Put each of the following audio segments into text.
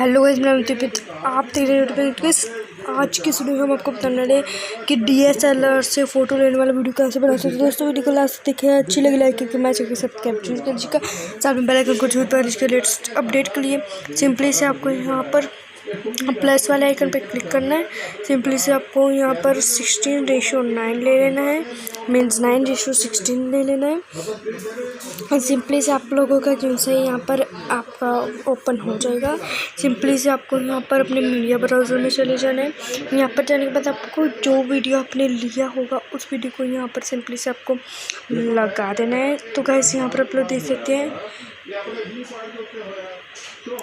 Hello guys, मैं दीपित। आप देख रहे हैं आज की वीडियो में हम आपको बताने वाले कि DSLR से फ़ोटो लेने वाला वीडियो कैसे बना सकते हैं। दोस्तों वीडियो को लास्ट देखें, अच्छी लगी लाइक करके मैच के साथ कैप्चर कर जी का साथ में बेल आइकन को जरूर पर इसके लेटेस्ट अपडेट के लिए सिंपली से आपको यहाँ पर प्लस वाले आइकन पे क्लिक करना है। सिंपली से आपको यहाँ पर 16:9 ले लेना है, मीन्स 9:16 ले लेना है। और सिंपली से आप लोगों का जैसे यहाँ पर आपका ओपन हो जाएगा। सिंपली से आपको यहाँ पर अपने मीडिया ब्राउज़र में चले जाना है। यहाँ पर जाने के बाद आपको जो वीडियो आपने लिया होगा उस वीडियो को यहाँ पर सिंपली से आपको लगा देना है। तो गाइस यहाँ पर आप लोग देख सकते हैं।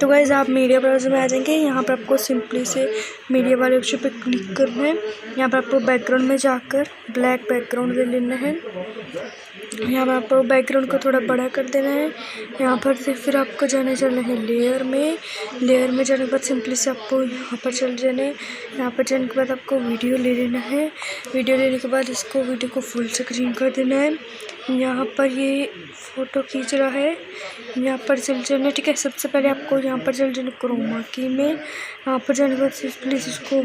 तो गाइस आप मीडिया ब्राउज़र में आ जाएंगे। यहाँ पर आपको सिंपली से मीडिया वाले ऑप्शन पे क्लिक करना है। यहाँ पर आपको बैकग्राउंड में जाकर ब्लैक बैकग्राउंड ले लेना है। यहाँ पर आपको बैकग्राउंड को थोड़ा बड़ा कर देना है। यहाँ पर से फिर आपको चलना है लेयर में जाने के बाद सिंपली से आपको यहाँ पर चल जाना है। यहाँ पर जाने के बाद आपको वीडियो ले लेना है। वीडियो लेने के बाद इसको वीडियो को फुल स्क्रीन कर देना है। यहाँ पर ये फ़ोटो खींच रहा है, यहाँ पर चल जाना। ठीक है, सबसे पहले आपको यहाँ पर चल जाना क्रोमा की में। यहाँ पर जाने के बाद प्लीज़ इसको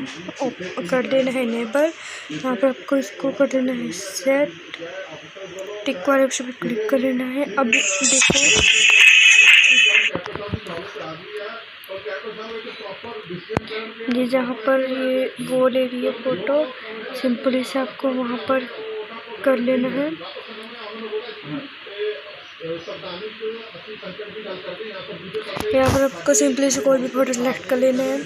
कर देना है इनेबल। यहाँ पर आपको इसको कर देना है सेट, टिक वाले ऑप्शन पे क्लिक कर लेना है। अब देखो ये जहाँ पर ये वो ले रही है फ़ोटो, सिंपली से आपको वहाँ पर कर लेना है। यहाँ पर आपको सिंपली से कोई भी फोटो सेलेक्ट कर लेना है।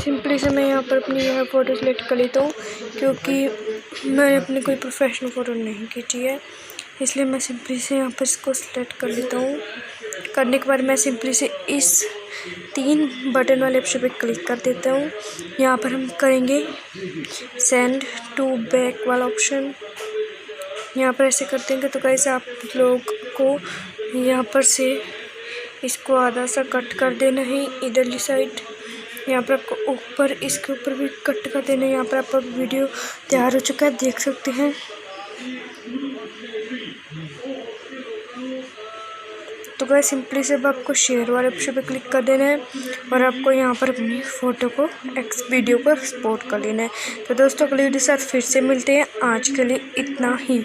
सिंपली से मैं यहाँ पर अपनी यह फ़ोटो सेलेक्ट कर लेता हूँ, क्योंकि मैंने अपनी कोई प्रोफेशनल फ़ोटो नहीं खींची है, इसलिए मैं सिंपली से यहाँ पर इसको सेलेक्ट कर लेता हूँ। करने के बाद मैं सिंपली से इस 3 बटन वाले ऑप्शन पे क्लिक कर देता हूँ। यहाँ पर हम करेंगे सेंड टू बैक वाला ऑप्शन। यहाँ पर ऐसे कर देंगे तो कैसे आप लोग को यहाँ पर से इसको आधा सा कट कर देना है इधरली साइड। यहाँ पर आपको ऊपर इसके ऊपर भी कट कर देना है। यहाँ पर आपका वीडियो तैयार हो चुका है, देख सकते हैं। तो गाइस सिंपली से अब आपको शेयर वाले ऑप्शन पे क्लिक कर देना है और आपको यहाँ पर अपनी फ़ोटो को वीडियो को एक्सपोर्ट कर लेना है। तो दोस्तों अगली वीडियो के साथ फिर से मिलते हैं। आज के लिए इतना ही।